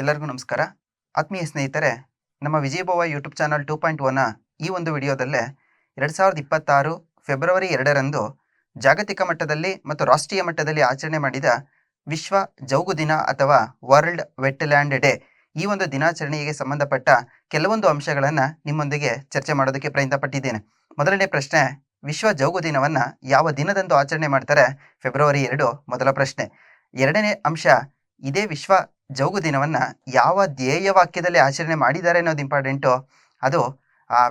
ಎಲ್ಲರಿಗೂ ನಮಸ್ಕಾರ. ಆತ್ಮೀಯ ಸ್ನೇಹಿತರೆ, ನಮ್ಮ ವಿಜಯಭವ ಯೂಟ್ಯೂಬ್ ಚಾನಲ್ 2.1ನ ಈ ಒಂದು ವಿಡಿಯೋದಲ್ಲೇ 2026 ಫೆಬ್ರವರಿ 2ರಂದು ಜಾಗತಿಕ ಮಟ್ಟದಲ್ಲಿ ಮತ್ತು ರಾಷ್ಟ್ರೀಯ ಮಟ್ಟದಲ್ಲಿ ಆಚರಣೆ ಮಾಡಿದ ವಿಶ್ವ ಜೌಗು ದಿನ ಅಥವಾ ವರ್ಲ್ಡ್ ವೆಟ್ಲ್ಯಾಂಡ್ ಡೇ ಈ ಒಂದು ದಿನಾಚರಣೆಗೆ ಸಂಬಂಧಪಟ್ಟ ಕೆಲವೊಂದು ಅಂಶಗಳನ್ನು ನಿಮ್ಮೊಂದಿಗೆ ಚರ್ಚೆ ಮಾಡೋದಕ್ಕೆ ಪ್ರಯತ್ನ ಪಟ್ಟಿದ್ದೇನೆ. ಮೊದಲನೇ ಪ್ರಶ್ನೆ, ವಿಶ್ವ ಜೌಗು ದಿನವನ್ನು ಯಾವ ದಿನದಂದು ಆಚರಣೆ ಮಾಡ್ತಾರೆ? ಫೆಬ್ರವರಿ 2 ಮೊದಲ ಪ್ರಶ್ನೆ. ಎರಡನೇ ಅಂಶ, ಇದೇ ವಿಶ್ವ ಜೌಗು ದಿನವನ್ನು ಯಾವ ಧ್ಯೇಯ ವಾಕ್ಯದಲ್ಲಿ ಆಚರಣೆ ಮಾಡಿದ್ದಾರೆ ಅನ್ನೋದು ಇಂಪಾರ್ಟೆಂಟು. ಅದು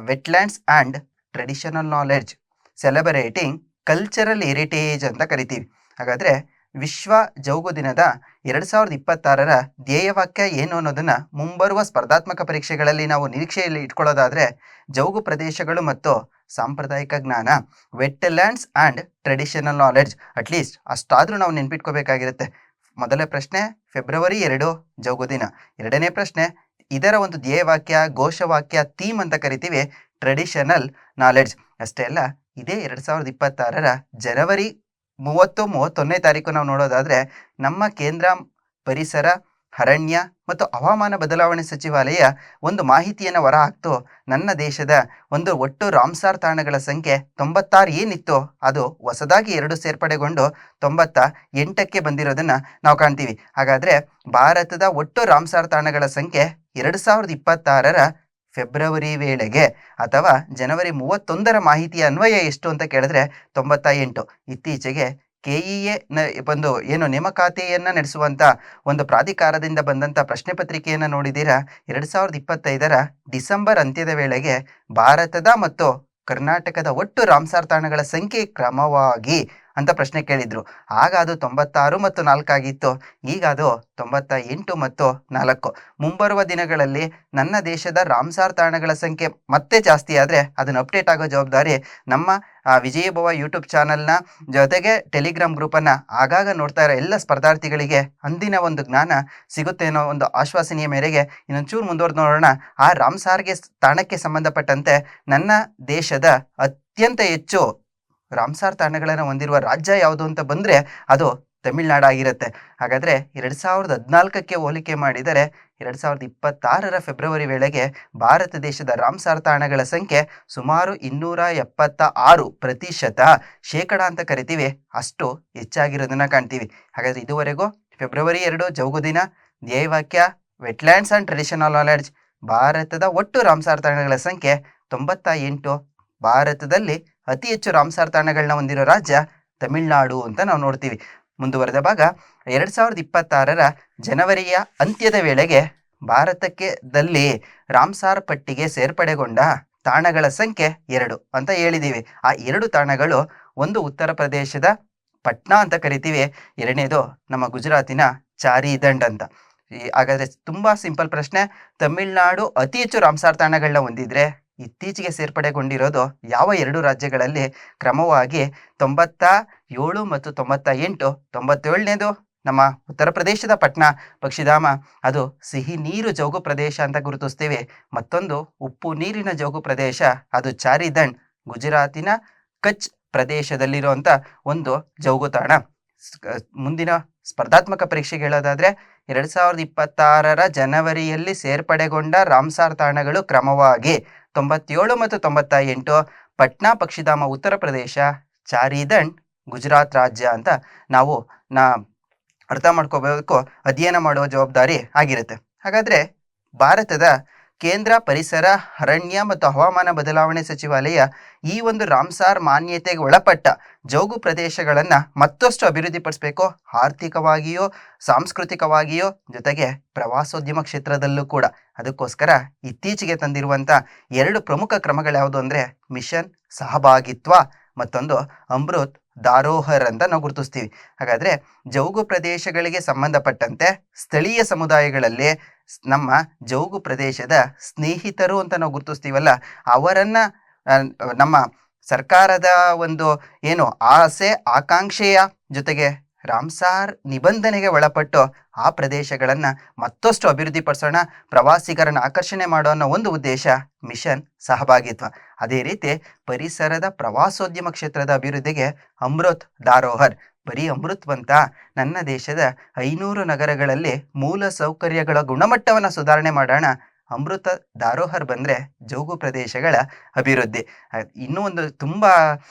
wetlands and traditional knowledge celebrating cultural heritage ಅಂತ ಕರಿತೀವಿ. ಹಾಗಾದರೆ ವಿಶ್ವ ಜೌಗು ದಿನದ 2026ರ ಧ್ಯೇಯವಾಕ್ಯ ಏನು ಅನ್ನೋದನ್ನು ಮುಂಬರುವ ಸ್ಪರ್ಧಾತ್ಮಕ ಪರೀಕ್ಷೆಗಳಲ್ಲಿ ನಾವು ನಿರೀಕ್ಷೆಯಲ್ಲಿ ಇಟ್ಕೊಳ್ಳೋದಾದರೆ, ಜೌಗು ಪ್ರದೇಶಗಳು ಮತ್ತು ಸಾಂಪ್ರದಾಯಿಕ ಜ್ಞಾನ, wetlands and traditional knowledge. At least ಅಷ್ಟಾದರೂ ನಾವು ನೆನ್ಪಿಟ್ಕೋಬೇಕಾಗಿರುತ್ತೆ. ಮೊದಲ ಪ್ರಶ್ನೆ ಫೆಬ್ರವರಿ 2 ಜೌಗು ದಿನ. ಎರಡನೇ ಪ್ರಶ್ನೆ, ಇದರ ಒಂದು ಧ್ಯೇಯವಾಕ್ಯ, ಘೋಷವಾಕ್ಯ, ಥೀಮ್ ಅಂತ ಕರಿತೀವಿ ಟ್ರೆಡಿಷನಲ್ ನಾಲೆಡ್ಜ್. ಅಷ್ಟೇ ಅಲ್ಲ, ಇದೇ 2026ರ ಜನವರಿ 31ನೇ ತಾರೀಕು ನಾವು ನೋಡೋದಾದರೆ, ನಮ್ಮ ಕೇಂದ್ರ ಪರಿಸರ, ಅರಣ್ಯ ಮತ್ತು ಹವಾಮಾನ ಬದಲಾವಣೆ ಸಚಿವಾಲಯ ಒಂದು ಮಾಹಿತಿಯನ್ನು ಹೊರಹಾಕ್ತು. ನನ್ನ ದೇಶದ ಒಂದು ಒಟ್ಟು ರಾಮ್ಸಾರ್ ತಾಣಗಳ ಸಂಖ್ಯೆ 96 ಏನಿತ್ತು ಅದು ಹೊಸದಾಗಿ 2 ಸೇರ್ಪಡೆಗೊಂಡು 98ಕ್ಕೆ ಬಂದಿರೋದನ್ನು ನಾವು ಕಾಣ್ತೀವಿ. ಹಾಗಾದರೆ ಭಾರತದ ಒಟ್ಟು ರಾಮ್ಸಾರ್ ತಾಣಗಳ ಸಂಖ್ಯೆ 2026ರ ಫೆಬ್ರವರಿ ವೇಳೆಗೆ ಅಥವಾ ಜನವರಿ 31ರ ಮಾಹಿತಿಯ ಅನ್ವಯ ಎಷ್ಟು ಅಂತ ಕೇಳಿದ್ರೆ 98. ಇತ್ತೀಚೆಗೆ KEA ಒಂದು ಏನು ನೇಮಕಾತಿಯನ್ನು ನಡೆಸುವಂಥ ಒಂದು ಪ್ರಾಧಿಕಾರದಿಂದ ಬಂದಂಥ ಪ್ರಶ್ನೆ ಪತ್ರಿಕೆಯನ್ನು ನೋಡಿದ್ದೀರಾ? 2025ರ ಡಿಸೆಂಬರ್ ಅಂತ್ಯದ ವೇಳೆಗೆ ಭಾರತದ ಮತ್ತು ಕರ್ನಾಟಕದ ಒಟ್ಟು ರಾಮ್ಸಾರ್ ತಾಣಗಳ ಸಂಖ್ಯೆ ಕ್ರಮವಾಗಿ ಅಂತ ಪ್ರಶ್ನೆ ಕೇಳಿದ್ರು. ಆಗ ಅದು 96 ಮತ್ತು 4 ಆಗಿತ್ತು. ಈಗ ಅದು 98 ಮತ್ತು 4. ಮುಂಬರುವ ದಿನಗಳಲ್ಲಿ ನನ್ನ ದೇಶದ ರಾಮ್ಸಾರ್ ತಾಣಗಳ ಸಂಖ್ಯೆ ಮತ್ತೆ ಜಾಸ್ತಿ ಆದರೆ ಅದನ್ನು ಅಪ್ಡೇಟ್ ಆಗೋ ಜವಾಬ್ದಾರಿ ನಮ್ಮ ವಿಜಯಭವ ಯೂಟ್ಯೂಬ್ ಚಾನಲ್ನ ಜೊತೆಗೆ ಟೆಲಿಗ್ರಾಮ್ ಗ್ರೂಪನ್ನು ಆಗಾಗ ನೋಡ್ತಾ ಇರೋ ಎಲ್ಲ ಸ್ಪರ್ಧಾರ್ಥಿಗಳಿಗೆ ಅಂದಿನ ಒಂದು ಜ್ಞಾನ ಸಿಗುತ್ತೆ ಅನ್ನೋ ಒಂದು ಆಶ್ವಾಸನೆಯ ಮೇರೆಗೆ ಇನ್ನೊಂಚೂರು ಮುಂದುವರೆದು ನೋಡೋಣ. ಆ ರಾಮ್ಸಾರ್ಗೆ ತಾಣಕ್ಕೆ ಸಂಬಂಧಪಟ್ಟಂತೆ ನನ್ನ ದೇಶದ ಅತ್ಯಂತ ಹೆಚ್ಚು ರಾಮ್ಸಾರ್ ತಾಣಗಳನ್ನು ಹೊಂದಿರುವ ರಾಜ್ಯ ಯಾವುದು ಅಂತ ಬಂದರೆ ಅದು ತಮಿಳುನಾಡು ಆಗಿರುತ್ತೆ. ಹಾಗಾದರೆ 2014ಕ್ಕೆ ಹೋಲಿಕೆ ಮಾಡಿದರೆ 2026ರ ಫೆಬ್ರವರಿ ವೇಳೆಗೆ ಭಾರತ ದೇಶದ ರಾಮ್ಸಾರ್ ತಾಣಗಳ ಸಂಖ್ಯೆ ಸುಮಾರು 276% ಶೇಕಡ ಅಂತ ಕರಿತೀವಿ, ಅಷ್ಟು ಹೆಚ್ಚಾಗಿರೋದನ್ನು ಕಾಣ್ತೀವಿ. ಹಾಗಾದರೆ ಇದುವರೆಗೂ ಫೆಬ್ರವರಿ 2 ಜೌಗು ದಿನ, ಧ್ಯೇಯವಾಕ್ಯ ವೆಟ್ಲ್ಯಾಂಡ್ಸ್ ಆ್ಯಂಡ್ ಟ್ರೆಡಿಷನಲ್ ನಾಲೆಡ್ಜ್, ಭಾರತದ ಒಟ್ಟು ರಾಮ್ಸಾರ್ ತಾಣಗಳ ಸಂಖ್ಯೆ 98, ಭಾರತದಲ್ಲಿ ಅತಿ ಹೆಚ್ಚು ರಾಮ್ಸಾರ್ ತಾಣಗಳನ್ನ ಹೊಂದಿರೋ ರಾಜ್ಯ ತಮಿಳುನಾಡು ಅಂತ ನಾವು ನೋಡ್ತೀವಿ. ಮುಂದುವರೆದ ಭಾಗ, 2026ರ ಜನವರಿಯ ಅಂತ್ಯದ ವೇಳೆಗೆ ಭಾರತದಲ್ಲಿ ರಾಮ್ಸಾರ್ ಪಟ್ಟಿಗೆ ಸೇರ್ಪಡೆಗೊಂಡ ತಾಣಗಳ ಸಂಖ್ಯೆ 2 ಅಂತ ಹೇಳಿದ್ದೀವಿ. ಆ 2 ತಾಣಗಳು, ಒಂದು ಉತ್ತರ ಪ್ರದೇಶದ ಪಟ್ನಾ ಅಂತ ಕರಿತೀವಿ, ಎರಡನೇದು ನಮ್ಮ ಗುಜರಾತಿನ ಚಾರಿದಂಡ್ ಅಂತ. ಹಾಗಾದರೆ ತುಂಬ ಸಿಂಪಲ್ ಪ್ರಶ್ನೆ, ತಮಿಳುನಾಡು ಅತಿ ಹೆಚ್ಚು ರಾಮ್ಸಾರ್ ತಾಣಗಳನ್ನ ಹೊಂದಿದ್ರೆ ಇತ್ತೀಚೆಗೆ ಸೇರ್ಪಡೆಗೊಂಡಿರೋದು ಯಾವ 2 ರಾಜ್ಯಗಳಲ್ಲಿ? ಕ್ರಮವಾಗಿ 97 ಮತ್ತು 98. 97ನೇದು ನಮ್ಮ ಉತ್ತರ ಪ್ರದೇಶದ ಪಟ್ನಾ ಪಕ್ಷಿಧಾಮ, ಅದು ಸಿಹಿ ನೀರು ಜೌಗು ಪ್ರದೇಶ ಅಂತ ಗುರುತಿಸ್ತೀವಿ. ಮತ್ತೊಂದು ಉಪ್ಪು ನೀರಿನ ಜೌಗು ಪ್ರದೇಶ, ಅದು ಚಾರಿದಂಡ್, ಗುಜರಾತಿನ ಕಚ್ ಪ್ರದೇಶದಲ್ಲಿರುವಂಥ ಒಂದು ಜೌಗು ತಾಣ. ಮುಂದಿನ ಸ್ಪರ್ಧಾತ್ಮಕ ಪರೀಕ್ಷೆಗೆ ಹೇಳೋದಾದರೆ 2026ರ ಜನವರಿಯಲ್ಲಿ ಸೇರ್ಪಡೆಗೊಂಡ ರಾಮ್ಸಾರ್ ತಾಣಗಳು ಕ್ರಮವಾಗಿ 97 ಮತ್ತು 98, ಪಟ್ನಾ ಪಕ್ಷಿಧಾಮ ಉತ್ತರ ಪ್ರದೇಶ, ಚಾರಿದಂಡ್ ಗುಜರಾತ್ ರಾಜ್ಯ ಅಂತ ನಾವು ಅರ್ಥ ಮಾಡ್ಕೋಬೇಕು, ಅಧ್ಯಯನ ಮಾಡುವ ಜವಾಬ್ದಾರಿ ಆಗಿರುತ್ತೆ. ಹಾಗಾದರೆ ಭಾರತದ ಕೇಂದ್ರ ಪರಿಸರ, ಅರಣ್ಯ ಮತ್ತು ಹವಾಮಾನ ಬದಲಾವಣೆ ಸಚಿವಾಲಯ ಈ ಒಂದು ರಾಮ್ಸಾರ್ ಮಾನ್ಯತೆಗೆ ಒಳಪಟ್ಟ ಜೌಗು ಪ್ರದೇಶಗಳನ್ನು ಮತ್ತಷ್ಟು ಅಭಿವೃದ್ಧಿಪಡಿಸಬೇಕು, ಆರ್ಥಿಕವಾಗಿಯೋ ಸಾಂಸ್ಕೃತಿಕವಾಗಿಯೋ ಜೊತೆಗೆ ಪ್ರವಾಸೋದ್ಯಮ ಕ್ಷೇತ್ರದಲ್ಲೂ ಕೂಡ. ಅದಕ್ಕೋಸ್ಕರ ಇತ್ತೀಚೆಗೆ ತಂದಿರುವಂಥ 2 ಪ್ರಮುಖ ಕ್ರಮಗಳ್ಯಾವುದು ಅಂದರೆ ಮಿಷನ್ ಸಹಭಾಗಿತ್ವ, ಮತ್ತೊಂದು ಅಮೃತ್ ದಾರೋಹರ್ ಅಂತ ನಾವು ಗುರುತಿಸ್ತೀವಿ. ಹಾಗಾದರೆ ಜೌಗು ಪ್ರದೇಶಗಳಿಗೆ ಸಂಬಂಧಪಟ್ಟಂತೆ ಸ್ಥಳೀಯ ಸಮುದಾಯಗಳಲ್ಲಿ ನಮ್ಮ ಜೌಗು ಪ್ರದೇಶದ ಸ್ನೇಹಿತರು ಅಂತ ನಾವು ಗುರುತಿಸ್ತೀವಲ್ಲ, ಅವರನ್ನು ನಮ್ಮ ಸರ್ಕಾರದ ಒಂದು ಏನು ಆಸೆ ಆಕಾಂಕ್ಷೆಯ ಜೊತೆಗೆ ರಾಮ್ಸಾರ್ ನಿಬಂಧನೆಗೆ ಒಳಪಟ್ಟು ಆ ಪ್ರದೇಶಗಳನ್ನು ಮತ್ತಷ್ಟು ಅಭಿವೃದ್ಧಿಪಡಿಸೋಣ, ಪ್ರವಾಸಿಗರನ್ನು ಆಕರ್ಷಣೆ ಮಾಡೋ ಅನ್ನೋ ಒಂದು ಉದ್ದೇಶ ಮಿಷನ್ ಸಹಭಾಗಿತ್ವ. ಅದೇ ರೀತಿ ಪರಿಸರದ ಪ್ರವಾಸೋದ್ಯಮ ಕ್ಷೇತ್ರದ ಅಭಿವೃದ್ಧಿಗೆ ಅಮೃತ್ ದಾರೋಹರ್, ಬರೀ ಅಮೃತ್ ಬಂತ? ನನ್ನ ದೇಶದ 500 ನಗರಗಳಲ್ಲಿ ಮೂಲ ಸೌಕರ್ಯಗಳ ಗುಣಮಟ್ಟವನ್ನು ಸುಧಾರಣೆ ಮಾಡೋಣ. ಅಮೃತ ಧಾರೋಹರ್ ಬಂದ್ರೆ ಜೋಗು ಪ್ರದೇಶಗಳ ಅಭಿವೃದ್ಧಿ. ಇನ್ನೂ ಒಂದು ತುಂಬಾ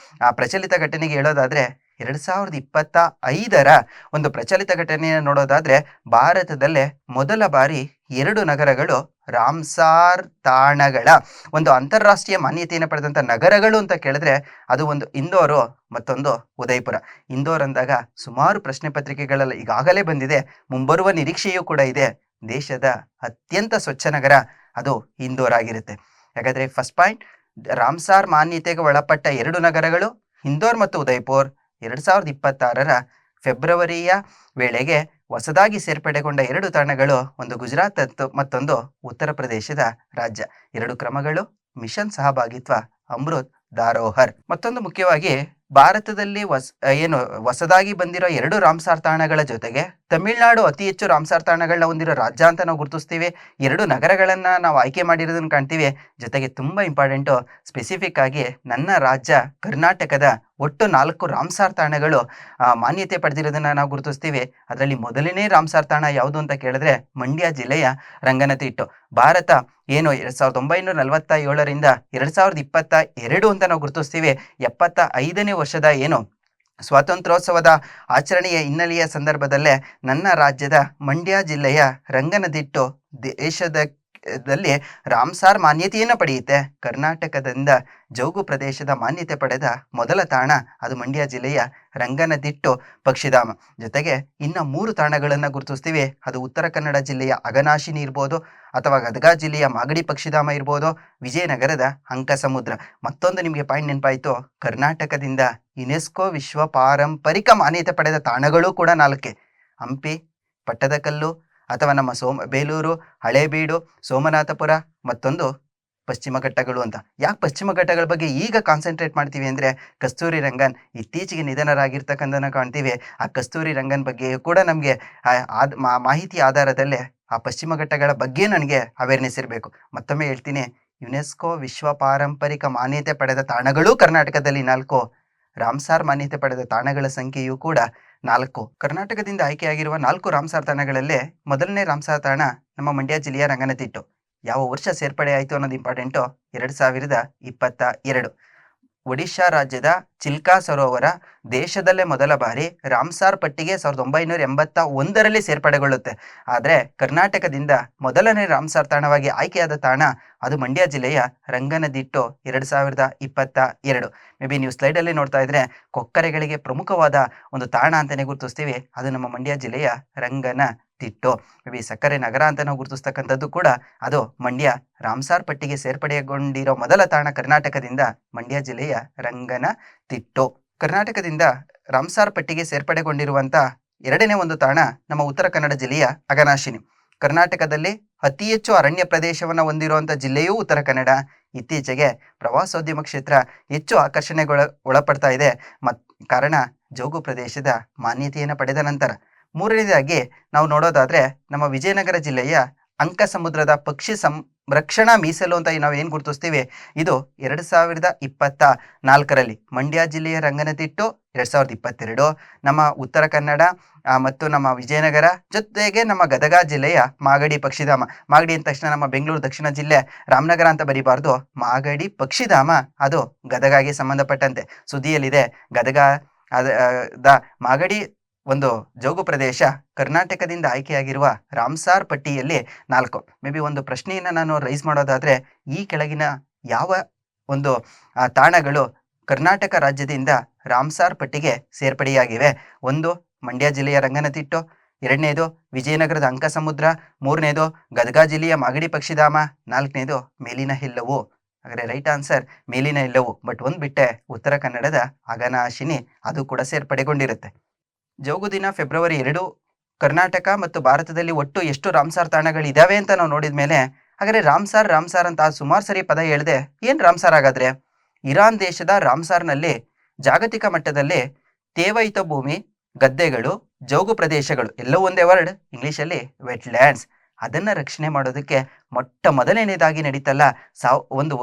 ಪ್ರಚಲಿತ ಘಟನೆಗೆ ಹೇಳೋದಾದ್ರೆ 2025ರ ಒಂದು ಪ್ರಚಲಿತ ಘಟನೆಯನ್ನು ನೋಡೋದಾದ್ರೆ ಭಾರತದಲ್ಲೇ ಮೊದಲ ಬಾರಿ 2 ನಗರಗಳು ರಾಮ್ಸಾರ್ ತಾಣಗಳ ಒಂದು ಅಂತಾರಾಷ್ಟ್ರೀಯ ಮಾನ್ಯತೆಯನ್ನು ಪಡೆದಂತ ನಗರಗಳು ಅಂತ ಕೇಳಿದ್ರೆ ಅದು ಒಂದು ಇಂದೋರು, ಮತ್ತೊಂದು ಉದಯಪುರ. ಇಂದೋರ್ ಅಂದಾಗ ಸುಮಾರು ಪ್ರಶ್ನೆ ಪತ್ರಿಕೆಗಳಲ್ಲಿ ಈಗಾಗಲೇ ಬಂದಿದೆ, ಮುಂಬರುವ ನಿರೀಕ್ಷೆಯೂ ಕೂಡ ಇದೆ. ದೇಶದ ಅತ್ಯಂತ ಸ್ವಚ್ಛ ನಗರ ಅದು ಇಂದೋರ್ ಆಗಿರುತ್ತೆ. ಯಾಕಂದ್ರೆ ಫಸ್ಟ್ ಪಾಯಿಂಟ್, ರಾಮ್ಸಾರ್ ಮಾನ್ಯತೆಗೆ ಒಳಪಟ್ಟ 2 ನಗರಗಳು ಇಂದೋರ್ ಮತ್ತು ಉದಯಪುರ್ 2026ರ ಫೆಬ್ರವರಿಯ ವೇಳೆಗೆ ಹೊಸದಾಗಿ ಸೇರ್ಪಡೆಗೊಂಡ 2 ತಾಣಗಳು, ಒಂದು ಗುಜರಾತ್ ಮತ್ತೊಂದು ಉತ್ತರ ಪ್ರದೇಶದ ರಾಜ್ಯ. 2 ಕ್ರಮಗಳು ಮಿಷನ್ ಸಹಭಾಗಿತ್ವ ಅಮೃತ್ ಧಾರೋಹರ್. ಮತ್ತೊಂದು ಮುಖ್ಯವಾಗಿ ಭಾರತದಲ್ಲಿ ಹೊಸದಾಗಿ ಬಂದಿರೋ 2 ರಾಮ್ಸಾರ್ ತಾಣಗಳ ಜೊತೆಗೆ ತಮಿಳುನಾಡು ಅತಿ ಹೆಚ್ಚು ರಾಮ್ಸಾರ್ ತಾಣಗಳನ್ನ ಹೊಂದಿರೋ ರಾಜ್ಯ ಅಂತ ನಾವು ಗುರುತಿಸ್ತೀವಿ. 2 ನಗರಗಳನ್ನ ನಾವು ಆಯ್ಕೆ ಮಾಡಿರೋದನ್ನ ಕಾಣ್ತೀವಿ. ಜೊತೆಗೆ ತುಂಬಾ ಇಂಪಾರ್ಟೆಂಟು, ಸ್ಪೆಸಿಫಿಕ್ ಆಗಿ ನನ್ನ ರಾಜ್ಯ ಕರ್ನಾಟಕದ ಒಟ್ಟು 4 ರಾಮ್ಸಾರ್ ತಾಣಗಳು ಮಾನ್ಯತೆ ಪಡೆದಿರೋದನ್ನ ನಾವು ಗುರುತಿಸ್ತೀವಿ. ಅದರಲ್ಲಿ ಮೊದಲನೇ ರಾಮ್ಸಾರ್ ತಾಣ ಯಾವುದು ಅಂತ ಕೇಳಿದ್ರೆ ಮಂಡ್ಯ ಜಿಲ್ಲೆಯ ರಂಗನತಿಟ್ಟು. ಭಾರತ ಏನು 1947ರಿಂದ 2022 ಅಂತ ನಾವು ಗುರುತಿಸ್ತೀವಿ. 75ನೇ ವರ್ಷದ ಏನು ಸ್ವಾತಂತ್ರ್ಯೋತ್ಸವದ ಆಚರಣೆಯ ಹಿನ್ನೆಲೆಯ ಸಂದರ್ಭದಲ್ಲೇ ನನ್ನ ರಾಜ್ಯದ ಮಂಡ್ಯ ಜಿಲ್ಲೆಯ ರಂಗನತಿಟ್ಟು ದೇಶದಲ್ಲಿ ರಾಮ್ಸಾರ್ ಮಾನ್ಯತೆಯನ್ನು ಪಡೆಯುತ್ತೆ. ಕರ್ನಾಟಕದಿಂದ ಜೋಗು ಪ್ರದೇಶದ ಮಾನ್ಯತೆ ಪಡೆದ ಮೊದಲ ತಾಣ ಅದು ಮಂಡ್ಯ ಜಿಲ್ಲೆಯ ರಂಗನತಿಟ್ಟು ಪಕ್ಷಿಧಾಮ. ಜೊತೆಗೆ ಇನ್ನ 3 ತಾಣಗಳನ್ನು ಗುರುತಿಸ್ತೀವಿ. ಅದು ಉತ್ತರ ಕನ್ನಡ ಜಿಲ್ಲೆಯ ಅಘನಾಶಿನಿ ಇರ್ಬೋದು, ಅಥವಾ ಗದಗ ಜಿಲ್ಲೆಯ ಮಾಗಡಿ ಪಕ್ಷಿಧಾಮ ಇರ್ಬೋದು, ವಿಜಯನಗರದ ಅಂಕಸಮುದ್ರ. ಮತ್ತೊಂದು ನಿಮಗೆ ಪಾಯಿಂಟ್ ನೆನಪಾಯಿತು, ಕರ್ನಾಟಕದಿಂದ ಯುನೆಸ್ಕೋ ವಿಶ್ವ ಪಾರಂಪರಿಕ ಮಾನ್ಯತೆ ಪಡೆದ ತಾಣಗಳು ಕೂಡ 4. ಹಂಪಿ, ಪಟ್ಟದಕಲ್ಲು ಅಥವಾ ನಮ್ಮ ಬೇಲೂರು, ಹಳೇಬೀಡು, ಸೋಮನಾಥಪುರ, ಮತ್ತೊಂದು ಪಶ್ಚಿಮ ಘಟ್ಟಗಳು ಅಂತ. ಯಾಕೆ ಪಶ್ಚಿಮ ಘಟ್ಟಗಳ ಬಗ್ಗೆ ಈಗ ಕಾನ್ಸಂಟ್ರೇಟ್ ಮಾಡ್ತೀವಿ ಅಂದರೆ ಕಸ್ತೂರಿ ರಂಗನ್ ಇತ್ತೀಚೆಗೆ ನಿಧನರಾಗಿರ್ತಕ್ಕಂಥದ್ದನ್ನು ಕಾಣ್ತೀವಿ. ಆ ಕಸ್ತೂರಿ ರಂಗನ್ ಬಗ್ಗೆ ಕೂಡ ನಮಗೆ ಮಾಹಿತಿ ಆಧಾರದಲ್ಲೇ ಆ ಪಶ್ಚಿಮ ಘಟ್ಟಗಳ ಬಗ್ಗೆ ನನಗೆ ಅವೇರ್ನೆಸ್ ಇರಬೇಕು. ಮತ್ತೊಮ್ಮೆ ಹೇಳ್ತೀನಿ, ಯುನೆಸ್ಕೋ ವಿಶ್ವ ಪಾರಂಪರಿಕ ಮಾನ್ಯತೆ ಪಡೆದ ತಾಣಗಳು ಕರ್ನಾಟಕದಲ್ಲಿ 4. ರಾಮ್ಸಾರ್ ಮಾನ್ಯತೆ ಪಡೆದ ತಾಣಗಳ ಸಂಖ್ಯೆಯೂ ಕೂಡ 4. ಕರ್ನಾಟಕದಿಂದ ಆಯ್ಕೆಯಾಗಿರುವ 4 ರಾಮ್ಸಾರ್ ತಾಣಗಳಲ್ಲೇ ಮೊದಲನೇ ರಾಮ್ಸಾರ್ ತಾಣ ನಮ್ಮ ಮಂಡ್ಯ ಜಿಲ್ಲೆಯ ರಂಗನತಿಟ್ಟು. ಯಾವ ವರ್ಷ ಸೇರ್ಪಡೆ ಆಯಿತು ಅನ್ನೋದು ಇಂಪಾರ್ಟೆಂಟು, 2022. ಒಡಿಶಾ ರಾಜ್ಯದ ಚಿಲ್ಕಾ ಸರೋವರ ದೇಶದಲ್ಲೇ ಮೊದಲ ಬಾರಿ ರಾಮ್ಸಾರ್ ಪಟ್ಟಿಗೆ 1981ರಲ್ಲಿ ಸೇರ್ಪಡೆಗೊಳ್ಳುತ್ತೆ. ಆದರೆ ಕರ್ನಾಟಕದಿಂದ ಮೊದಲನೇ ರಾಮ್ಸಾರ್ ತಾಣವಾಗಿ ಆಯ್ಕೆಯಾದ ತಾಣ ಅದು ಮಂಡ್ಯ ಜಿಲ್ಲೆಯ ರಂಗನತಿಟ್ಟು 2022. ಮೇ ಬಿ ನೀವು ಸ್ಲೈಡಲ್ಲಿ ನೋಡ್ತಾ ಇದ್ರೆ ಕೊಕ್ಕರೆಗಳಿಗೆ ಪ್ರಮುಖವಾದ ಒಂದು ತಾಣ ಅಂತಲೇ ಗುರುತಿಸ್ತೀವಿ. ಅದು ನಮ್ಮ ಮಂಡ್ಯ ಜಿಲ್ಲೆಯ ರಂಗನತಿಟ್ಟು. ಮೇ ಬಿ ಸಕ್ಕರೆ ನಗರ ಅಂತ ನಾವು ಗುರುತಿಸ್ತಕ್ಕಂಥದ್ದು ಕೂಡ ಅದು ಮಂಡ್ಯ. ರಾಮ್ಸಾರ್ ಪಟ್ಟಿಗೆ ಸೇರ್ಪಡೆಗೊಂಡಿರೋ ಮೊದಲ ತಾಣ ಕರ್ನಾಟಕದಿಂದ ಮಂಡ್ಯ ಜಿಲ್ಲೆಯ ರಂಗನತಿಟ್ಟು. ಕರ್ನಾಟಕದಿಂದ ರಾಮ್ಸಾರ್ ಪಟ್ಟಿಗೆ ಸೇರ್ಪಡೆಗೊಂಡಿರುವಂಥ 2ನೇ ಒಂದು ತಾಣ ನಮ್ಮ ಉತ್ತರ ಕನ್ನಡ ಜಿಲ್ಲೆಯ ಅಘನಾಶಿನಿ. ಕರ್ನಾಟಕದಲ್ಲಿ ಅತಿ ಹೆಚ್ಚು ಅರಣ್ಯ ಪ್ರದೇಶವನ್ನು ಹೊಂದಿರುವಂಥ ಜಿಲ್ಲೆಯೂ ಉತ್ತರ ಕನ್ನಡ. ಇತ್ತೀಚೆಗೆ ಪ್ರವಾಸೋದ್ಯಮ ಕ್ಷೇತ್ರ ಹೆಚ್ಚು ಒಳಪಡ್ತಾ ಇದೆ. ಕಾರಣ ಜೋಗು ಪ್ರದೇಶದ ಮಾನ್ಯತೆಯನ್ನು ಪಡೆದ ನಂತರ. 3ನೇದಾಗಿ ನಾವು ನೋಡೋದಾದ್ರೆ ನಮ್ಮ ವಿಜಯನಗರ ಜಿಲ್ಲೆಯ ಅಂಕಸಮುದ್ರದ ಪಕ್ಷಿ ಸಂರಕ್ಷಣಾ ಮೀಸಲು ಅಂತ ನಾವು ಏನು ಗುರುತಿಸ್ತೀವಿ, ಇದು 2024ರಲ್ಲಿ ಮಂಡ್ಯ ಜಿಲ್ಲೆಯ ರಂಗನತಿಟ್ಟು, 2022 ನಮ್ಮ ಉತ್ತರ ಕನ್ನಡ ಮತ್ತು ನಮ್ಮ ವಿಜಯನಗರ, ಜೊತೆಗೆ ನಮ್ಮ ಗದಗ ಜಿಲ್ಲೆಯ ಮಾಗಡಿ ಪಕ್ಷಿಧಾಮ. ಮಾಗಡಿ ಅಂದ ತಕ್ಷಣ ನಮ್ಮ ಬೆಂಗಳೂರು ದಕ್ಷಿಣ ಜಿಲ್ಲೆ ರಾಮನಗರ ಅಂತ ಬರೀಬಾರ್ದು, ಮಾಗಡಿ ಪಕ್ಷಿಧಾಮ ಅದು ಗದಗಗೆ ಸಂಬಂಧಪಟ್ಟಂತೆ ಸುದ್ದಿಯಲ್ಲಿದೆ. ಗದಗ ಮಾಗಡಿ ಒಂದು ಜೋಗು ಪ್ರದೇಶ ಕರ್ನಾಟಕದಿಂದ ಆಯ್ಕೆಯಾಗಿರುವ ರಾಮ್ಸಾರ್ ಪಟ್ಟಿಯಲ್ಲಿ 4. ಮೇ ಬಿ ಒಂದು ಪ್ರಶ್ನೆಯನ್ನು ನಾನು ರೈಸ್ ಮಾಡೋದಾದ್ರೆ, ಈ ಕೆಳಗಿನ ಯಾವ ಒಂದು ತಾಣಗಳು ಕರ್ನಾಟಕ ರಾಜ್ಯದಿಂದ ರಾಮ್ಸಾರ್ ಪಟ್ಟಿಗೆ ಸೇರ್ಪಡೆಯಾಗಿವೆ? 1 ಮಂಡ್ಯ ಜಿಲ್ಲೆಯ ರಂಗನತಿಟ್ಟು, 2ನೇದು ವಿಜಯನಗರದ ಅಂಕಸಮುದ್ರ, 3ನೇದು ಗದಗ ಜಿಲ್ಲೆಯ ಮಾಗಡಿ ಪಕ್ಷಿಧಾಮ, 4ನೇದು ಮೇಲಿನ ಹಿಲ್ಲವು. ಹಾಗಾದರೆ ರೈಟ್ ಆನ್ಸರ್ ಮೇಲಿನ ಹಿಲ್ಲವು. ಬಟ್ ಒಂದು ಬಿಟ್ಟೆ ಉತ್ತರ ಕನ್ನಡದ ಅಘನಾಶಿನಿ, ಅದು ಕೂಡ ಸೇರ್ಪಡೆಗೊಂಡಿರುತ್ತೆ. ಜೋಗು ದಿನ ಫೆಬ್ರವರಿ 2. ಕರ್ನಾಟಕ ಮತ್ತು ಭಾರತದಲ್ಲಿ ಒಟ್ಟು ಎಷ್ಟು ರಾಮ್ಸಾರ್ ತಾಣಗಳಿದ್ದಾವೆ ಅಂತ ನಾವು ನೋಡಿದ ಮೇಲೆ, ಹಾಗಾದರೆ ರಾಮ್ಸಾರ್ ಅಂತ ಸುಮಾರು ಸರಿ ಪದ ಹೇಳಿದೆ. ಏನು ರಾಮ್ಸಾರ್ ಹಾಗಾದರೆ? ಇರಾನ್ ದೇಶದ ರಾಮ್ಸಾರ್ನಲ್ಲಿ ಜಾಗತಿಕ ಮಟ್ಟದಲ್ಲಿ ತೇವಯುತ ಭೂಮಿ, ಗದ್ದೆಗಳು, ಜೋಗು ಪ್ರದೇಶಗಳು ಎಲ್ಲವೂ ಒಂದೇ ವರ್ಡ್, ಇಂಗ್ಲೀಷಲ್ಲಿ ವೆಟ್ಲ್ಯಾಂಡ್ಸ್, ಅದನ್ನು ರಕ್ಷಣೆ ಮಾಡೋದಕ್ಕೆ ಮೊದಲನೇದಾಗಿ ನಡೀತಲ್ಲ ಒಂದು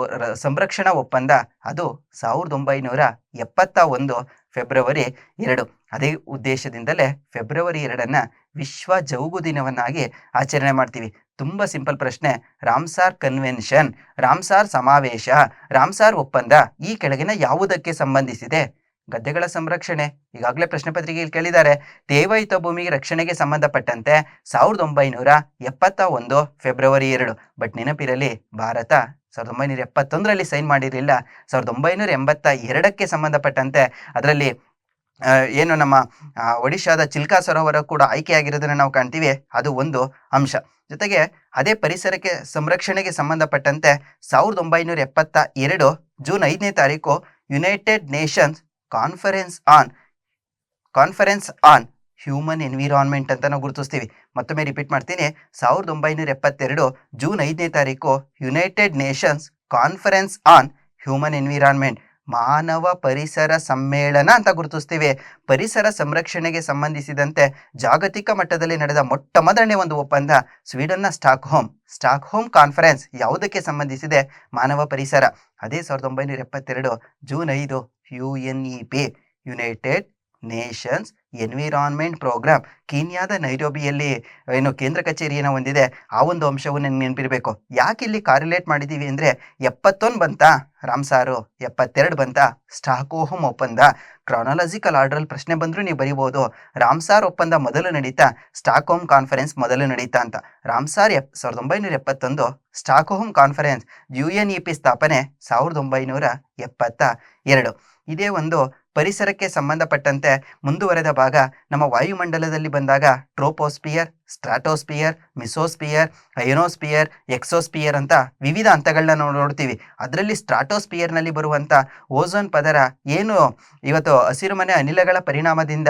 ಸಂರಕ್ಷಣಾ ಒಪ್ಪಂದ, ಅದು 1971 ಫೆಬ್ರವರಿ 2. ಅದೇ ಉದ್ದೇಶದಿಂದಲೇ ಫೆಬ್ರವರಿ 2 ವಿಶ್ವ ಜೌಗು ದಿನವನ್ನಾಗಿ ಆಚರಣೆ ಮಾಡ್ತೀವಿ. ತುಂಬ ಸಿಂಪಲ್ ಪ್ರಶ್ನೆ. ರಾಮ್ಸಾರ್ ಕನ್ವೆನ್ಷನ್, ರಾಮ್ಸಾರ್ ಸಮಾವೇಶ, ರಾಮ್ಸಾರ್ ಒಪ್ಪಂದ ಈ ಕೆಳಗಿನ ಯಾವುದಕ್ಕೆ ಸಂಬಂಧಿಸಿದೆ? ಗದ್ದೆಗಳ ಸಂರಕ್ಷಣೆ. ಈಗಾಗಲೇ ಪ್ರಶ್ನೆ ಪತ್ರಿಕೆಯಲ್ಲಿ ಕೇಳಿದ್ದಾರೆ. ತೇವಾಯುತ ಭೂಮಿಗೆ ರಕ್ಷಣೆಗೆ ಸಂಬಂಧಪಟ್ಟಂತೆ 1971 ಫೆಬ್ರವರಿ 2. ಬಟ್ ನೆನಪಿರಲಿ, ಭಾರತ 1971ರಲ್ಲಿ ಸೈನ್ ಮಾಡಿರಲಿಲ್ಲ. 1982ಕ್ಕೆ ಸಂಬಂಧಪಟ್ಟಂತೆ ಅದರಲ್ಲಿ ಏನು ನಮ್ಮ ಒಡಿಶಾದ ಚಿಲ್ಕಾ ಸರೋವರ ಕೂಡ ಆಯ್ಕೆಯಾಗಿರೋದನ್ನು ನಾವು ಕಾಣ್ತೀವಿ. ಅದು ಒಂದು ಅಂಶ. ಜೊತೆಗೆ ಅದೇ ಪರಿಸರಕ್ಕೆ ಸಂರಕ್ಷಣೆಗೆ ಸಂಬಂಧಪಟ್ಟಂತೆ 1972 ಜೂನ್ 5ನೇ ತಾರೀಕು United Nations conference on human environment ಅಂತ ನಾವು ಗುರುತಿಸ್ತೀವಿ. ಮತ್ತೊಮ್ಮೆ ರಿಪೀಟ್ ಮಾಡ್ತೀನಿ. 1972 ಜೂನ್ 5ನೇ ತಾರೀಕು United Nations conference on human environment, ಮಾನವ ಪರಿಸರ ಸಮ್ಮೇಳನ ಅಂತ ಗುರುತಿಸ್ತೀವಿ. ಪರಿಸರ ಸಂರಕ್ಷಣೆಗೆ ಸಂಬಂಧಿಸಿದಂತೆ ಜಾಗತಿಕ ಮಟ್ಟದಲ್ಲಿ ನಡೆದ ಮೊಟ್ಟ ಮೊದಲನೇ ಒಂದು ಒಪ್ಪಂದ ಸ್ವೀಡನ್ನ ಸ್ಟಾಕ್ಹೋಮ್ ಕಾನ್ಫರೆನ್ಸ್. ಯಾವುದಕ್ಕೆ ಸಂಬಂಧಿಸಿದೆ? ಮಾನವ ಪರಿಸರ. ಅದೇ 1972 June 5 UNEP, United Nations Environment Programme, ಕೀನ್ಯಾದ ನೈರೋಬಿಯಲ್ಲಿ ಏನು ಕೇಂದ್ರ ಕಚೇರಿಯನ್ನು ಹೊಂದಿದೆ. ಆ ಒಂದು ಅಂಶವನ್ನು ನೆನಪಿರಬೇಕು. ಯಾಕೆ ಇಲ್ಲಿ ಕಾರಿಲೇಟ್ ಮಾಡಿದ್ದೀವಿ ಅಂದರೆ 71 ಬಂತಾ ರಾಮ್ಸಾರು, 72 ಬಂತಾ ಸ್ಟಾಕ್ಹೋಮ್ ಒಪ್ಪಂದ. ಕ್ರಾನಾಲಜಿಕಲ್ ಆರ್ಡರಲ್ಲಿ ಪ್ರಶ್ನೆ ಬಂದರೂ ನೀವು ಬರೀಬೋದು. ರಾಮ್ಸಾರ್ ಒಪ್ಪಂದ ಮೊದಲು ನಡೀತಾ, ಸ್ಟಾಕ್ಹೋಮ್ ಕಾನ್ಫರೆನ್ಸ್ ಮೊದಲು ನಡೀತಾ ಅಂತ. ರಾಮ್ಸಾರ್ 1971, ಸ್ಟಾಕ್ಹೋಮ್ ಕಾನ್ಫರೆನ್ಸ್ UNEP ಸ್ಥಾಪನೆ 1972. ಇದೇ ಒಂದು ಪರಿಸರಕ್ಕೆ ಸಂಬಂಧಪಟ್ಟಂತೆ ಮುಂದುವರೆದ ಭಾಗ. ನಮ್ಮ ವಾಯುಮಂಡಲದಲ್ಲಿ ಬಂದಾಗ ಟ್ರೋಪೋಸ್ಪಿಯರ್, ಸ್ಟ್ರಾಟೋಸ್ಪಿಯರ್, ಮಿಸೋಸ್ಪಿಯರ್, ಅಯನೋಸ್ಪಿಯರ್, ಎಕ್ಸೋಸ್ಪಿಯರ್ ಅಂತ ವಿವಿಧ ಹಂತಗಳನ್ನ ನಾವು ನೋಡ್ತೀವಿ. ಅದರಲ್ಲಿ ಸ್ಟ್ರಾಟೋಸ್ಪಿಯರ್ನಲ್ಲಿ ಬರುವಂಥ ಓಝೋನ್ ಪದರ ಏನು ಇವತ್ತು ಹಸಿರುಮನೆ ಅನಿಲಗಳ ಪರಿಣಾಮದಿಂದ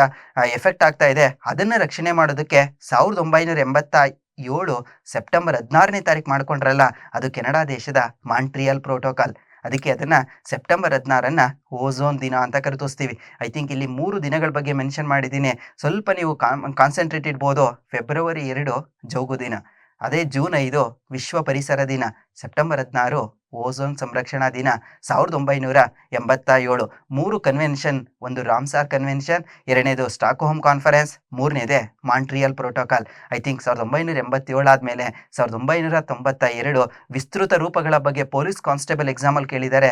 ಎಫೆಕ್ಟ್ ಆಗ್ತಾ ಇದೆ, ಅದನ್ನು ರಕ್ಷಣೆ ಮಾಡೋದಕ್ಕೆ 1987 ಸೆಪ್ಟೆಂಬರ್ 16ನೇ ತಾರೀಕು ಮಾಡ್ಕೊಂಡ್ರಲ್ಲ, ಅದು ಕೆನಡಾ ದೇಶದ ಮಾಂಟ್ರಿಯಲ್ ಪ್ರೋಟೋಕಾಲ್. ಅದಕ್ಕೆ ಅದನ್ನು ಸೆಪ್ಟೆಂಬರ್ 16 ಓಝೋನ್ ದಿನ ಅಂತ ಕರೆದಿಸ್ತೀವಿ. ಐ ಥಿಂಕ್ ಇಲ್ಲಿ 3 ದಿನಗಳ ಬಗ್ಗೆ ಮೆನ್ಷನ್ ಮಾಡಿದ್ದೀನಿ. ಸ್ವಲ್ಪ ನೀವು ಕಾನ್ಸಂಟ್ರೇಟ್ ಇಡ್ಬೋದು. ಫೆಬ್ರವರಿ 2 ಜೌಗು ದಿನ, ಅದೇ ಜೂನ್ 5 ವಿಶ್ವ ಪರಿಸರ ದಿನ, ಸೆಪ್ಟೆಂಬರ್ 16 ಓಝೋನ್ ಸಂರಕ್ಷಣಾ ದಿನ 1987. 3 ಕನ್ವೆನ್ಷನ್, ಒಂದು ರಾಮ್ಸಾರ್ ಕನ್ವೆನ್ಷನ್, ಎರಡನೇದು ಸ್ಟಾಕ್ಹೋಮ್ ಕಾನ್ಫರೆನ್ಸ್, ಮೂರನೇದೇ ಮಾಂಟ್ರಿಯಲ್ ಪ್ರೋಟೋಕಾಲ್. ಐ ಥಿಂಕ್ 1987 ಆದಮೇಲೆ 1992 ವಿಸ್ತೃತ ರೂಪಗಳ ಬಗ್ಗೆ ಪೊಲೀಸ್ ಕಾನ್ಸ್ಟೇಬಲ್ ಎಕ್ಸಾಮಲ್ಲಿ ಕೇಳಿದ್ದಾರೆ.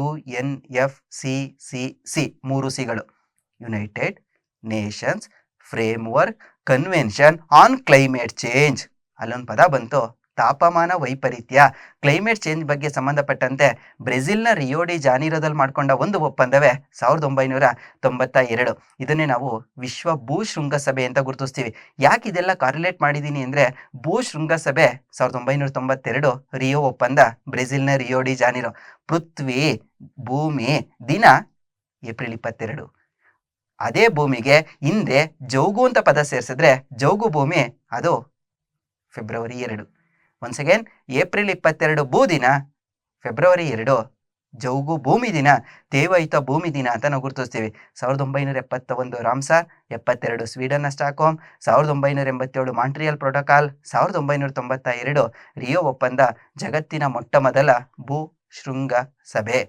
UNFCCC 3 ಸಿಗಳು, United Nations Framework Convention on Climate Change. ಅಲ್ಲೊಂದು ಪದ ಬಂತು, ತಾಪಮಾನ ವೈಪರೀತ್ಯ. ಕ್ಲೈಮೇಟ್ ಚೇಂಜ್ ಬಗ್ಗೆ ಸಂಬಂಧಪಟ್ಟಂತೆ ಬ್ರೆಜಿಲ್ನ ರಿಯೋ ಡಿ ಜಾನಿರೋದಲ್ಲಿ ಮಾಡಿಕೊಂಡ ಒಂದು ಒಪ್ಪಂದವೇ 1992. ಇದನ್ನೇ ನಾವು ವಿಶ್ವ ಭೂ ಶೃಂಗಸಭೆ ಅಂತ ಗುರುತಿಸ್ತೀವಿ. ಯಾಕೆ ಇದೆಲ್ಲ ಕಾರ್ಯುಲೇಟ್ ಮಾಡಿದ್ದೀನಿ ಅಂದರೆ, ಭೂ ಶೃಂಗಸಭೆ 1992 ರಿಯೋ ಒಪ್ಪಂದ, ಬ್ರೆಜಿಲ್ನ ರಿಯೋ ಡಿ ಜಾನಿರೋ. ಪೃಥ್ವಿ ಭೂಮಿ ದಿನ ಏಪ್ರಿಲ್ 22. ಅದೇ ಭೂಮಿಗೆ ಹಿಂದೆ ಜೌಗು ಅಂತ ಪದ ಸೇರಿಸಿದ್ರೆ ಜೌಗು ಭೂಮಿ, ಅದು ಫೆಬ್ರವರಿ 2. ಒನ್ಸ್ ಅಗೇನ್, ಏಪ್ರಿಲ್ 22 ಭೂ ದಿನ, ಫೆಬ್ರವರಿ 2 ಜೌಗು ಭೂಮಿ ದಿನ, ತೇವಾಯುತ ಭೂಮಿ ದಿನ ಅಂತ ನಾವು ಗುರುತಿಸ್ತೀವಿ. 1971 ರಾಮ್ಸಾರ್, 72 ಸ್ವೀಡನ್ನ ಸ್ಟಾಕ್ಹೋಮ್, 1987 ಮಾಂಟ್ರಿಯಲ್ ಪ್ರೋಟೋಕಾಲ್, 1992 ರಿಯೋ ಒಪ್ಪಂದ, ಜಗತ್ತಿನ ಮೊಟ್ಟ ಮೊದಲ ಭೂ ಶೃಂಗ ಸಭೆ.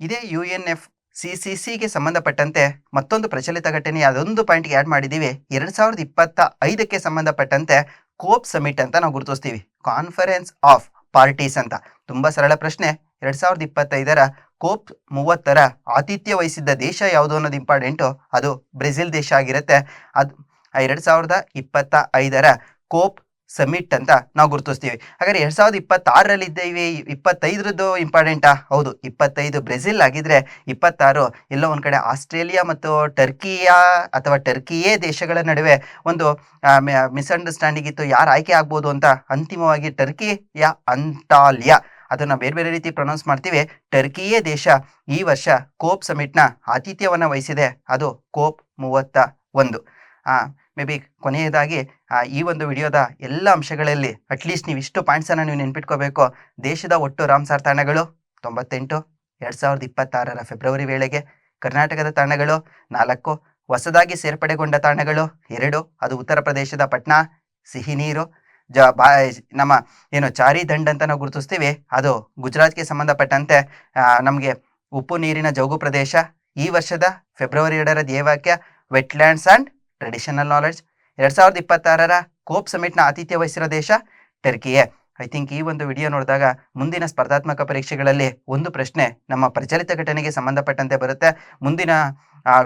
ಇದೇ UNFCCCಗೆ ಸಂಬಂಧಪಟ್ಟಂತೆ ಮತ್ತೊಂದು ಪ್ರಚಲಿತ ಘಟನೆ, ಅದೊಂದು ಪಾಯಿಂಟ್ಗೆ ಆ್ಯಡ್ ಮಾಡಿದ್ದೀವಿ. 2025ಕ್ಕೆ ಸಂಬಂಧಪಟ್ಟಂತೆ ಕೋಪ್ ಸಮಿಟ್ ಅಂತ ನಾವು ಗುರುತಿಸ್ತೀವಿ. ಕಾನ್ಫರೆನ್ಸ್ ಆಫ್ ಪಾರ್ಟೀಸ್ ಅಂತ. ತುಂಬ ಸರಳ ಪ್ರಶ್ನೆ. 2025 ಕೋಪ್ 30 ಆತಿಥ್ಯ ವಹಿಸಿದ್ದ ದೇಶ ಯಾವುದು ಅನ್ನೋದು ಇಂಪಾರ್ಟೆಂಟು. ಅದು ಬ್ರೆಜಿಲ್ ದೇಶ ಆಗಿರುತ್ತೆ. ಅದು 2025 ಕೋಪ್ ಸಮಿಟ್ ಅಂತ ನಾವು ಗುರುತಿಸ್ತೀವಿ. ಹಾಗಾದ್ರೆ 2026ರಲ್ಲಿ ಇದ್ದೇವೆ, 25ರದ್ದು ಇಂಪಾರ್ಟೆಂಟಾ? ಹೌದು, 25 ಬ್ರೆಜಿಲ್ ಆಗಿದ್ರೆ 26 ಎಲ್ಲೋ ಒಂದು ಕಡೆ ಆಸ್ಟ್ರೇಲಿಯಾ ಮತ್ತು ಟರ್ಕಿಯೇ ದೇಶಗಳ ನಡುವೆ ಒಂದು ಮಿಸ್ಅಂಡರ್ಸ್ಟ್ಯಾಂಡಿಂಗ್ ಇತ್ತು, ಯಾರು ಆಯ್ಕೆ ಆಗ್ಬೋದು ಅಂತ. ಅಂತಿಮವಾಗಿ ಟರ್ಕಿಯ ಅಂಟಾಲ್ಯಾ, ಅದನ್ನು ಬೇರೆ ಬೇರೆ ರೀತಿ ಪ್ರೊನೌನ್ಸ್ ಮಾಡ್ತೀವಿ. ಟರ್ಕಿಯೇ ದೇಶ ಈ ವರ್ಷ ಕೋಪ್ ಸಮಿಟ್ನ ಆತಿಥ್ಯವನ್ನು ವಹಿಸಿದೆ. ಅದು ಕೋಪ್ 31. ಮೇ ಬಿ ಕೊನೆಯದಾಗಿ ಈ ಒಂದು ವಿಡಿಯೋದ ಎಲ್ಲ ಅಂಶಗಳಲ್ಲಿ ಅಟ್ಲೀಸ್ಟ್ ನೀವು ಇಷ್ಟು ಪಾಯಿಂಟ್ಸನ್ನು ನೀವು ನೆನ್ಪಿಟ್ಕೋಬೇಕು. ದೇಶದ ಒಟ್ಟು ರಾಮ್ಸಾರ್ ತಾಣಗಳು 98 2026 ಫೆಬ್ರವರಿ ವೇಳೆಗೆ. ಕರ್ನಾಟಕದ ತಾಣಗಳು 4, ಹೊಸದಾಗಿ ಸೇರ್ಪಡೆಗೊಂಡ ತಾಣಗಳು 2. ಅದು ಉತ್ತರ ಪ್ರದೇಶದ ಪಟ್ನಾ, ಸಿಹಿನೀರು, ನಮ್ಮ ಏನು ಚಾರಿ ದಂಡ್ ಅಂತ ನಾವು ಗುರುತಿಸ್ತೀವಿ, ಅದು ಗುಜರಾತ್ಗೆ ಸಂಬಂಧಪಟ್ಟಂತೆ ನಮಗೆ ಉಪ್ಪು ನೀರಿನ ಜೌಗು ಪ್ರದೇಶ ಈ ವರ್ಷದ ಫೆಬ್ರವರಿ 2ರ ಧ್ಯೇಯವಾಕ್ಯ ವೆಟ್ಲ್ಯಾಂಡ್ಸ್ ಆ್ಯಂಡ್ ಟ್ರೆಡಿಷನಲ್ ನಾಲೆಡ್ಜ್. 2026ರ ಕೋಪ್ ಸಮಿಟ್ನ ಆತಿಥ್ಯ ವಹಿಸಿರೋ ದೇಶ ಟರ್ಕಿಯೇ. ಐ ಥಿಂಕ್ ಈ ಒಂದು ವಿಡಿಯೋ ನೋಡಿದಾಗ ಮುಂದಿನ ಸ್ಪರ್ಧಾತ್ಮಕ ಪರೀಕ್ಷೆಗಳಲ್ಲಿ ಒಂದು ಪ್ರಶ್ನೆ ನಮ್ಮ ಪ್ರಚಲಿತ ಘಟನೆಗೆ ಸಂಬಂಧಪಟ್ಟಂತೆ ಬರುತ್ತೆ. ಮುಂದಿನ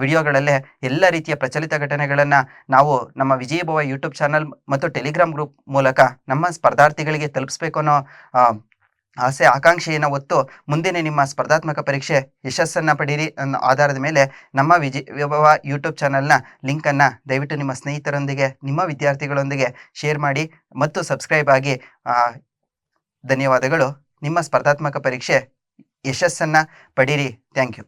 ವಿಡಿಯೋಗಳಲ್ಲೇ ಎಲ್ಲ ರೀತಿಯ ಪ್ರಚಲಿತ ಘಟನೆಗಳನ್ನು ನಾವು ನಮ್ಮ ವಿಜಯಭವ ಯೂಟ್ಯೂಬ್ ಚಾನಲ್ ಮತ್ತು ಟೆಲಿಗ್ರಾಮ್ ಗ್ರೂಪ್ ಮೂಲಕ ನಮ್ಮ ಸ್ಪರ್ಧಾರ್ಥಿಗಳಿಗೆ ತಲುಪಿಸ್ಬೇಕು ಅನ್ನೋ ಆಸೆ ಆಕಾಂಕ್ಷೆಯನ್ನು ಹೊತ್ತು ಮುಂದಿನ ನಿಮ್ಮ ಸ್ಪರ್ಧಾತ್ಮಕ ಪರೀಕ್ಷೆ ಯಶಸ್ಸನ್ನು ಪಡೀರಿ ಅನ್ನೋ ಆಧಾರದ ಮೇಲೆ ನಮ್ಮ ವಿಜಯಭವ ಯೂಟ್ಯೂಬ್ ಚಾನಲ್ನ ಲಿಂಕನ್ನು ದಯವಿಟ್ಟು ನಿಮ್ಮ ಸ್ನೇಹಿತರೊಂದಿಗೆ, ನಿಮ್ಮ ವಿದ್ಯಾರ್ಥಿಗಳೊಂದಿಗೆ ಶೇರ್ ಮಾಡಿ ಮತ್ತು ಸಬ್ಸ್ಕ್ರೈಬ್ ಆಗಿ. ಧನ್ಯವಾದಗಳು. ನಿಮ್ಮ ಸ್ಪರ್ಧಾತ್ಮಕ ಪರೀಕ್ಷೆ ಯಶಸ್ಸನ್ನು ಪಡೀರಿ. Thank you.